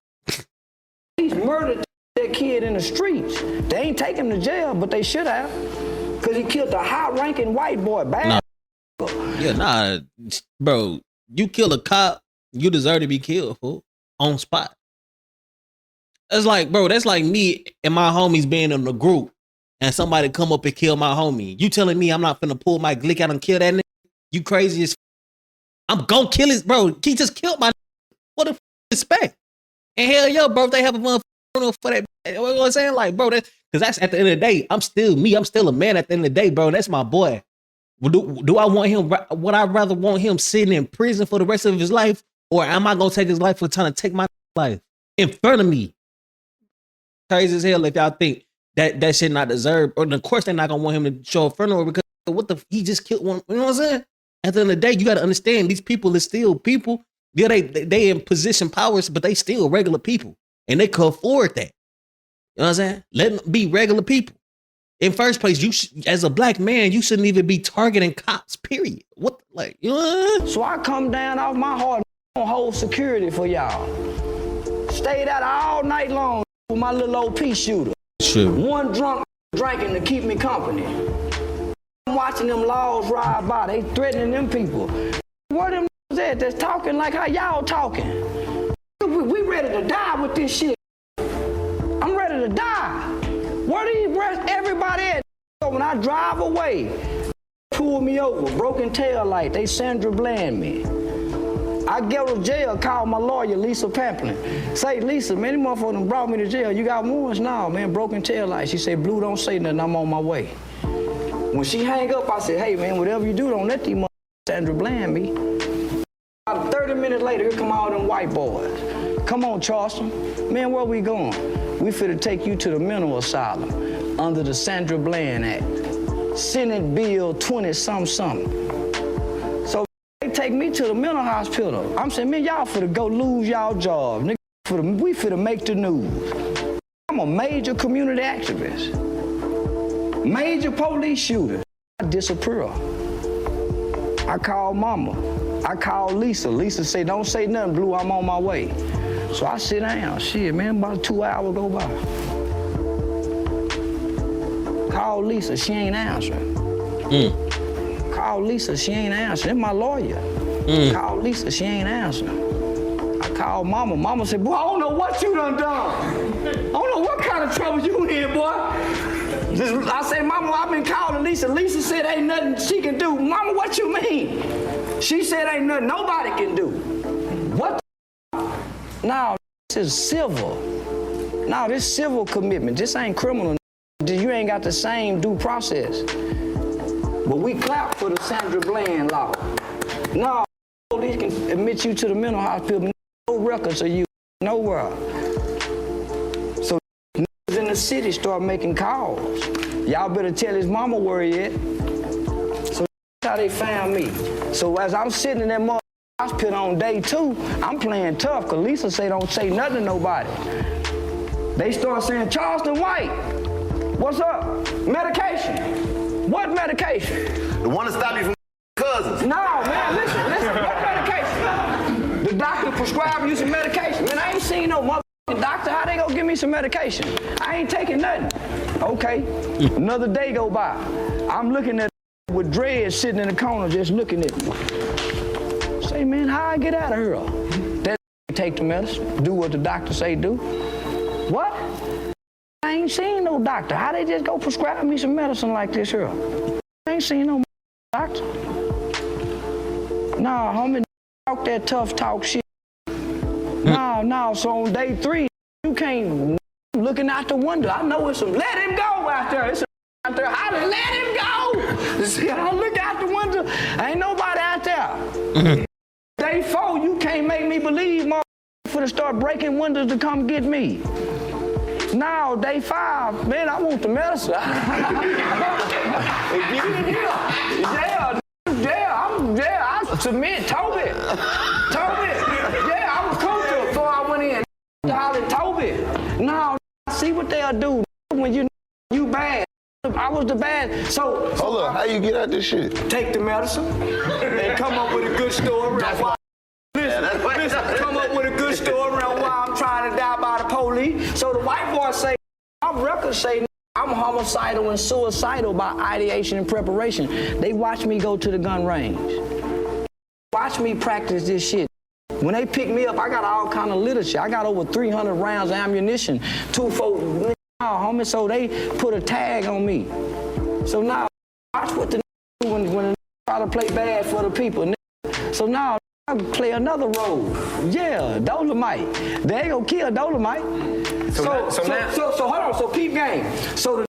He's murdered that kid in the streets. They ain't take him to jail, but they should have, cause he killed a high-ranking white boy. Bad. Bro. You kill a cop, you deserve to be killed, fool, on spot. That's like, bro, that's like me and my homies being in the group and somebody come up and kill my homie. You telling me I'm not finna pull my glick out and kill that nigga? You crazy as I'm gonna kill his, bro. He just killed my nigga. What the f expect? And hell yeah, bro, if they have a motherfucker for that, you know what I'm saying? Like, bro, because that's at the end of the day, I'm still me. I'm still a man at the end of the day, bro. That's my boy. Do I want him, would I rather want him sitting in prison for the rest of his life, or am I gonna take his life for trying to take my life in front of me? Crazy as hell if y'all think that shit not deserved, or of course they're not gonna want him to show a funeral because he just killed one. You know what I'm saying? At the end of the day, you gotta understand these people is still people. Yeah, they in position powers, but they still regular people, and they can afford that. You know what I'm saying? Let them be regular people. In first place, as a black man, you shouldn't even be targeting cops. Period. What, like, you know? So I come down off my heart and hold security for y'all. Stayed out all night long with my little old pea shooter. Sure. One drunk drinking to keep me company. I'm watching them laws ride by. They threatening them people. Where them at that's talking like how y'all talking? We ready to die with this shit. I'm ready to die. Where do you rest everybody at? When I drive away, pull me over, broken tail light, they Sandra Bland me. I go to jail, call my lawyer, Lisa Pamplin. Say, Lisa, man, these motherfuckers brought me to jail. You got warrants? No, man, broken tail light. She said, Blue, don't say nothing, I'm on my way. When she hang up, I said, hey, man, whatever you do, don't let these motherfuckers Sandra Bland me. About 30 minutes later, here come all them white boys. Come on, Charleston. Man, where we going? We finna take you to the mental asylum under the Sandra Bland Act. Senate Bill 20-something. So they take me to the mental hospital. I'm saying, man, y'all finna go lose y'all job. Nigga, we finna make the news. I'm a major community activist. Major police shooter. I disappear. I call mama. I call Lisa. Lisa say, don't say nothing, Blue, I'm on my way. So I sit down. Shit, man, about 2 hours go by. Call Lisa, she ain't answering. Call Lisa, she ain't answering. That's my lawyer. Call Lisa, she ain't answering. I call mama. Mama said, boy, I don't know what you done. I don't know what kind of trouble you in, boy. I said, mama, I've been calling Lisa. Lisa said ain't nothing she can do. Mama, what you mean? She said ain't nothing nobody can do. What the Now, this is civil. Now, this civil commitment. This ain't criminal. You ain't got the same due process. But we clap for the Sandra Bland law. No, police can admit you to the mental hospital. No records of you, nowhere. So in the city start making calls. Y'all better tell his mama where he at. So that's how they found me. So as I'm sitting in that hospital on day 2, I'm playing tough because Lisa say don't say nothing to nobody. They start saying, Charleston White, what's up? Medication. What medication? The one to stop you from cousins. No, man, listen, what medication? The doctor prescribed you some medication. Man, I ain't seen no motherfucking doctor. How they gonna give me some medication? I ain't taking nothing. Okay, another day go by. I'm looking at with dreads sitting in the corner just looking at me. Say, man, how I get out of here? That take the medicine, do what the doctor say do. What? I ain't seen no doctor. How they just go prescribe me some medicine like this here? I ain't seen no doctor. Nah, homie, talk that tough talk shit. No, so on day 3, you can't looking out the window. I know it's some, let him go out there. It's out there, I let him go. See, I look out the window, ain't nobody out there. Day 4, you can't make me believe for to start breaking windows to come get me. Now, day 5, man, I want the medicine. I submit, Toby. Yeah, I was cool before I went in. Toby. Now, see what they'll do when you bad. I was the bad. So hold up, how you get out this shit? Take the medicine and come up with a good story. Listen, come up with a good story around why I'm trying to die by the police. So the white boy say, my records say I'm homicidal and suicidal by ideation and preparation. They watch me go to the gun range. Watch me practice this shit. When they pick me up, I got all kind of literature. I got over 300 rounds of ammunition. 2 folks, homie, so they put a tag on me. So now, watch what the do when they try to play bad for the people. So now, I play another role. Yeah, Dolomite. They ain't gonna kill Dolomite. So hold on, so peep game. So the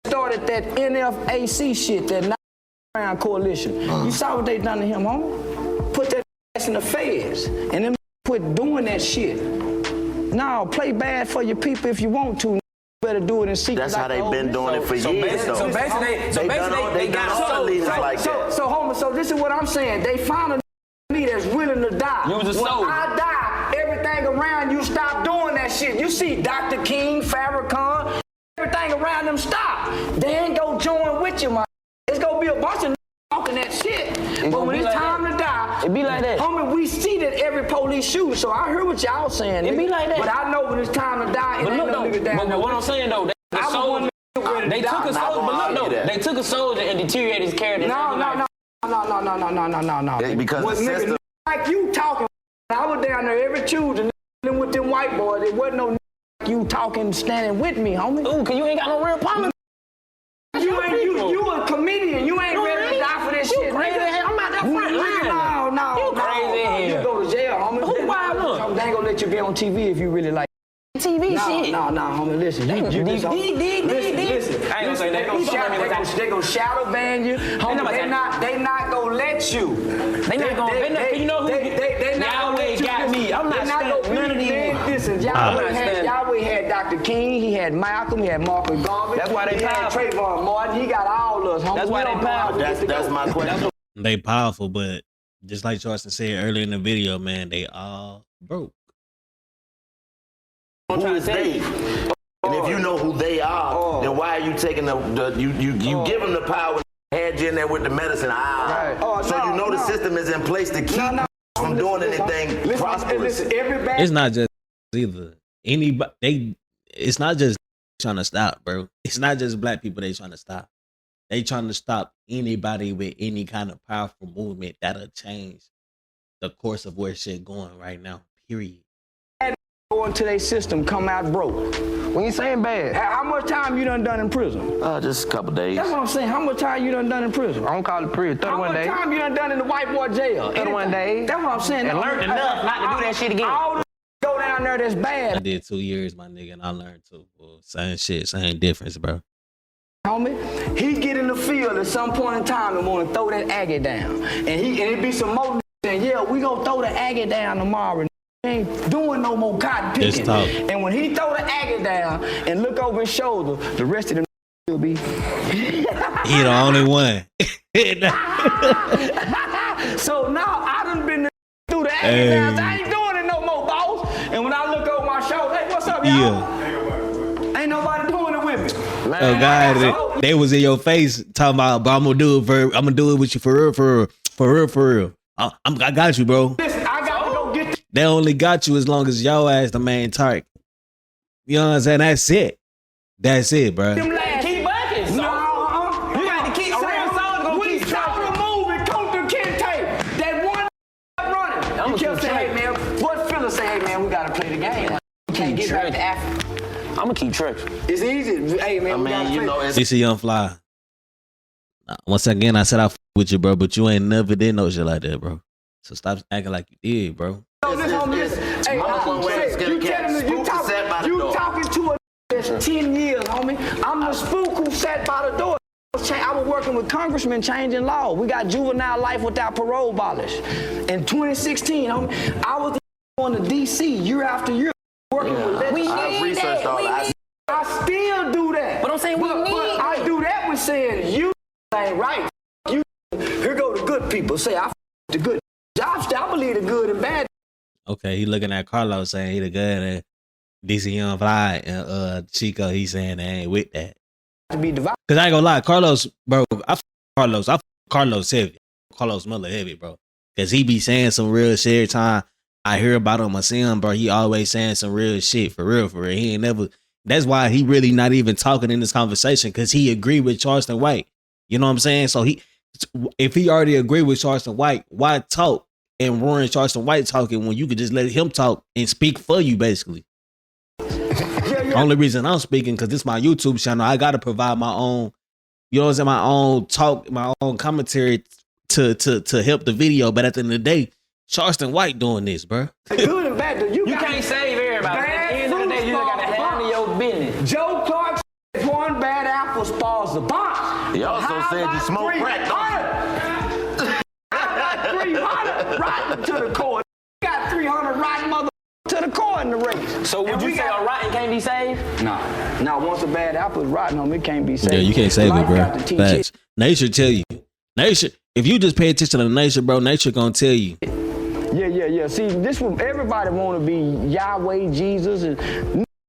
started that NFAC shit, that round coalition. You saw what they done to him, homie? Put that ass in the feds, and then quit doing that shit. Now, play bad for your people if you want to. Better do it in secret. That's how they've been doing it for years. So basically, they got all leaders like that. So, homie, so this is what I'm saying. They found a me that's willing to die. You was a soldier. When I die, everything around you stop doing that shit. You see Dr. King, Farrakhan, everything around them stop. They ain't gonna join with you, man. It's gonna be a bunch of talking that shit. But when it's like time to die, it be like that. Homie, we see that every police shooting, so I heard what y'all saying. It be like that. But I know when it's time to die, but look, though, what I'm saying though, they took a soldier, but look though, they took a soldier and deteriorated his character. No. Because the system, like you talking, I was down there every Tuesday with them white boys. There wasn't no like you talking, standing with me, homie. Ooh, cause you ain't got no real problem. You a comedian. You ain't ready to die for this shit. Crazy hell. I'm out that front line. No. You crazy hell. You go to jail, homie. Who wild up? They ain't gonna let you be on TV if you really like TV shit. No, homie, listen. Listen. I ain't gonna say that. They gonna shadow ban you. Homie, they not gonna let you. They not gonna, you know who? Yahweh got me. I'm not standing none of these. Listen, Yahweh had Dr. King, he had Malcolm, he had Marcus Garvey. That's why they powerful. Trayvon Martin, he got all of us, homie. That's why they powerful. that's my question. They powerful, but just like Charleston said earlier in the video, man, they all broke. Who is they? And if you know who they are, then why are you taking you give them the power, had you in there with the medicine? You know the system is in place to keep from doing anything prosperous. It's not just either anybody. It's not just trying to stop, bro. It's not just black people they trying to stop. They trying to stop anybody with any kind of powerful movement that'll change the course of where shit going right now. Period. Go into their system, come out broke. When you saying bad, how much time you done in prison? Just a couple days. That's what I'm saying. How much time you done in prison? I don't call it prison. 31 days. How much time you done in the white boy jail? 31 days. That's what I'm saying. And learned enough not to do that shit again. All the go down there that's bad. I did 2 years, my nigga, and I learned too. Well, same shit, same difference, bro. Homie, he get in the field at some point in time and want to throw that agate down. And it be some more saying, yeah, we gonna throw the agate down tomorrow. Ain't doing no more cotton picking. And when he throw the agate down and look over his shoulder, the rest of them will be. He the only one. So now I done been through the agate down. I ain't doing it no more, boss. And when I look over my shoulder, hey, what's up, y'all? Ain't nobody doing it with me. Man, oh God, they was in your face talking about, but I'm gonna do it with you for real. I got you, bro. Listen, I got to go get. They only got you as long as y'all ass the main target. You know what I'm saying? That's it, bro. Keep bucking. So. No, you got to keep. A real soldier gonna keep trying to move and come through Kente. That one running. You kept saying, hey man, what Phyllis say, hey man, we got to play the game. We can't get back to Africa. I'ma keep trucking. It's easy. Hey, man, I mean, you know, it's DC Young Fly. Once again, I said I with you, bro, but you ain't never did no shit like that, bro. So stop acting like you did, bro. Hey, you talking to a that's 10 years, homie. I'm the spook who sat by the door. I was working with congressmen changing law. We got juvenile life without parole abolished. In 2016, homie, I was going to DC year after year working with legislators. I've researched all that. I still do that. But I'm saying but I do that with saying you ain't right. You here go the good people. Say I the good. I believe the good and bad. Okay, he looking at Carlos saying he the good and DC Young Fly and Chico, he saying they ain't with that. To be divided. Cause I ain't gonna lie, Carlos, bro, I Carlos heavy. Carlos Miller heavy, bro. Cause he be saying some real shit every time I hear about him or see him, bro. He always saying some real shit for real, for real. He ain't never. That's why he really not even talking in this conversation, cause he agree with Charleston White. You know what I'm saying? So if he already agree with Charleston White, why talk and ruin Charleston White talking when you could just let him talk and speak for you, basically? Only reason I'm speaking because this is my YouTube channel. I gotta provide my own, you know what I'm saying, my own talk, my own commentary to help the video. But at the end of the day, Charleston White doing this, bro. Good and bad. You can't save everybody. At the end of the day, you gotta handle your business. Joe Clark said one bad apple spoils the bunch. He also said you smoke crack, don't you? I got 300 rotten to the core. Got 300 rotten mother to the core in the race. So would you say a rotten can't be saved? Nah. Now once a bad apple is rotten, it can't be saved. Yeah, you can't save it, bro. Facts. Nature tell you. Nature, if you just pay attention to nature, bro, nature gonna tell you. Yeah. See, this one, everybody want to be Yahweh, Jesus, and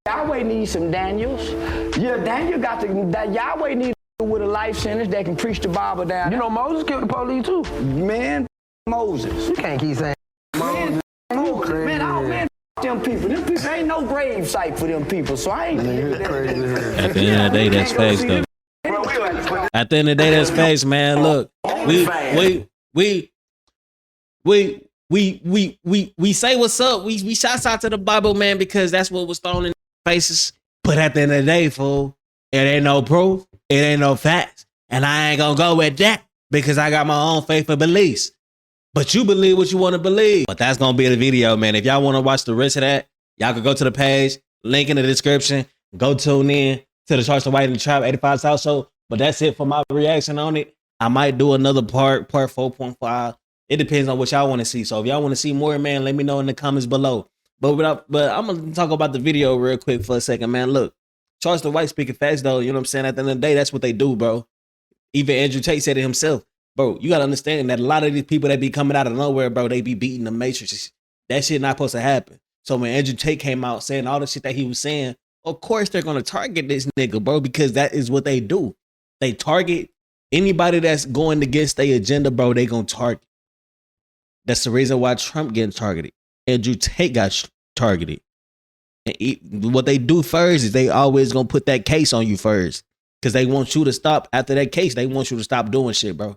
Yahweh needs some Daniels. Yeah, Daniel got that Yahweh needs with a life sentence that can preach the Bible down. You know Moses killed the police too. Man, Moses. You can't keep saying Moses. Man, them people. Them people ain't no grave site for them people. So I ain't. At the end of the day, that's facts, though. At the end of the day, that's facts, man. Look, we say what's up. We shouts out to the Bible, man, because that's what was thrown in faces. But at the end of the day, fool, it ain't no proof. It ain't no facts. And I ain't gonna go with that because I got my own faith and beliefs. But you believe what you want to believe. But that's gonna be the video, man. If y'all want to watch the rest of that, y'all can go to the page, link in the description. Go tune in to the Charleston White and the Trap 85 South Show. But that's it for my reaction on it. I might do another part 4.5. It depends on what y'all want to see. So if y'all want to see more, man, let me know in the comments below. But I'm gonna talk about the video real quick for a second, man. Look, Charleston White speaking facts, though. You know what I'm saying? At the end of the day, that's what they do, bro. Even Andrew Tate said it himself. Bro, you gotta understand that a lot of these people that be coming out of nowhere, bro, they be beating the matrices. That shit not supposed to happen. So when Andrew Tate came out saying all the shit that he was saying, of course they're gonna target this nigga, bro, because that is what they do. They target anybody that's going against their agenda, bro. They gonna target. That's the reason why Trump getting targeted. Andrew Tate got targeted. And what they do first is they always gonna put that case on you first, because they want you to stop. After that case, they want you to stop doing shit, bro.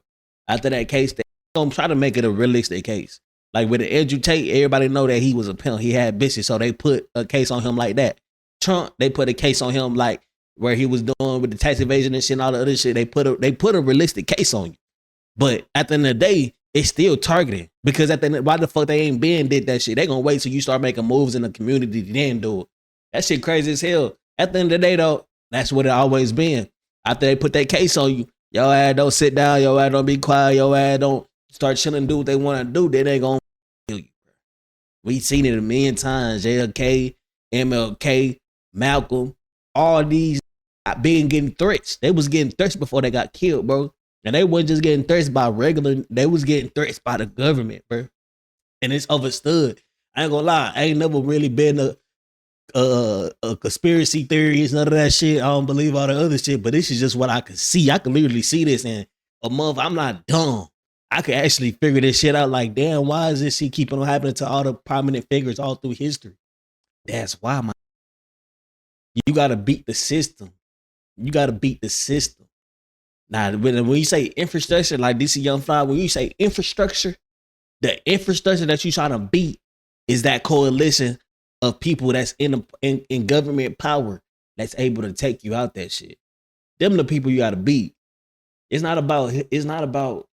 After that case, they gonna try to make it a realistic case. Like with the Andrew Tate, everybody know that he was a pimp. He had bitches, so they put a case on him like that. Trump, they put a case on him like where he was doing with the tax evasion and shit and all the other shit. They put a realistic case on you. But at the end of the day, it's still targeting, because at the end, why the fuck they ain't been did that shit? They gonna wait till you start making moves in the community to then do it. That shit crazy as hell. At the end of the day, though, that's what it always been. After they put that case on you, your ass don't sit down, your ass don't be quiet, your ass don't start chilling and do what they want to do, then they gonna kill you. We seen it a million times. JLK, MLK, Malcolm, all these been getting threats. They was getting threats before they got killed, bro. And they wasn't just getting threats by they was getting threats by the government, bro. And it's understood. I ain't gonna lie, I ain't never really been a conspiracy theories, none of that shit. I don't believe all the other shit, but this is just what I can see. I can literally see this in a month. I'm not dumb. I could actually figure this shit out. Like, damn, why is this shit keeping on happening to all the prominent figures all through history? That's why, man. You gotta beat the system. You gotta beat the system. Now, when you say infrastructure, like DC Young Fly, when you say infrastructure, the infrastructure that you trying to beat is that coalition of people that's in government power. that's able to take you out that shit. Them the people you gotta beat. It's not about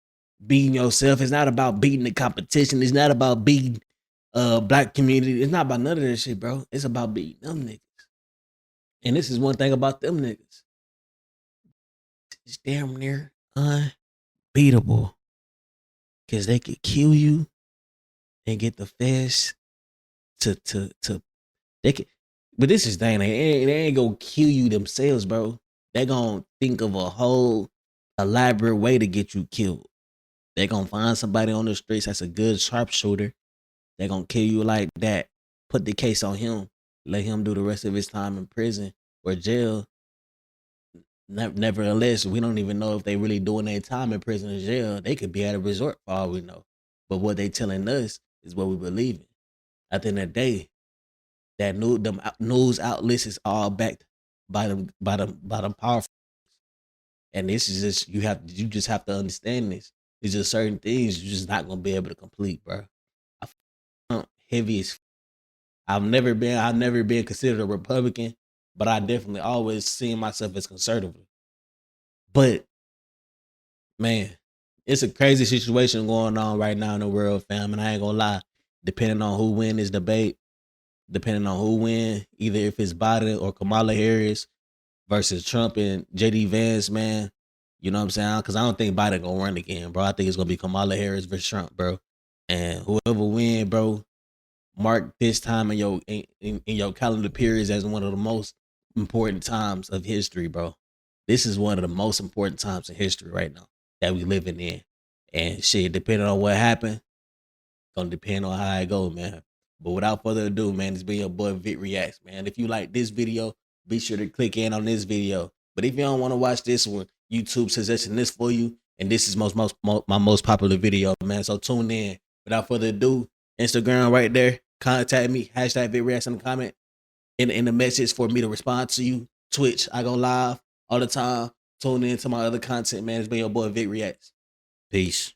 beating yourself. It's not about beating the competition. It's not about beating black community. It's not about none of that shit, bro. It's about beating them niggas. And this is one thing about them niggas. It's damn near unbeatable. Cause they could kill you and get the feds to they can, but this is the thing, they ain't gonna kill you themselves, bro. They gonna think of a whole elaborate way to get you killed. They gonna find somebody on the streets that's a good sharpshooter. They gonna kill you like that. Put the case on him. Let him do the rest of his time in prison or jail. Nevertheless, we don't even know if they really doing their time in prison or jail. They could be at a resort for all we know. But what they telling us is what we believe in. At the end of the day, that news outlets is all backed by the powerful. And this is just you just have to understand this. There's just certain things you're just not gonna be able to complete, bro. I heavy as I've never been considered a Republican, but I definitely always seen myself as conservative. But man, it's a crazy situation going on right now in the world, fam. And I ain't gonna lie, depending on who win this debate, depending on who win, either if it's Biden or Kamala Harris versus Trump and JD Vance, man. You know what I'm saying? Because I don't think Biden gonna run again, bro. I think it's gonna be Kamala Harris versus Trump, bro. And whoever win, bro, mark this time in your calendar periods as one of the most important times of history, bro. This is one of the most important times in history right now that we living in. And shit, depending on what happened, gonna depend on how it go, man. But without further ado, man, it's been your boy Vick Reacts, man. If you like this video, be sure to click in on this video. But if you don't want to watch this one, YouTube suggesting this for you, and this is my most popular video, man. So tune in. Without further ado, Instagram right there. Contact me, hashtag Vick Reacts in the comment, in the message for me to respond to you. Twitch, I go live all the time. Tune in to my other content, man. It's been your boy Vick Reacts. Peace.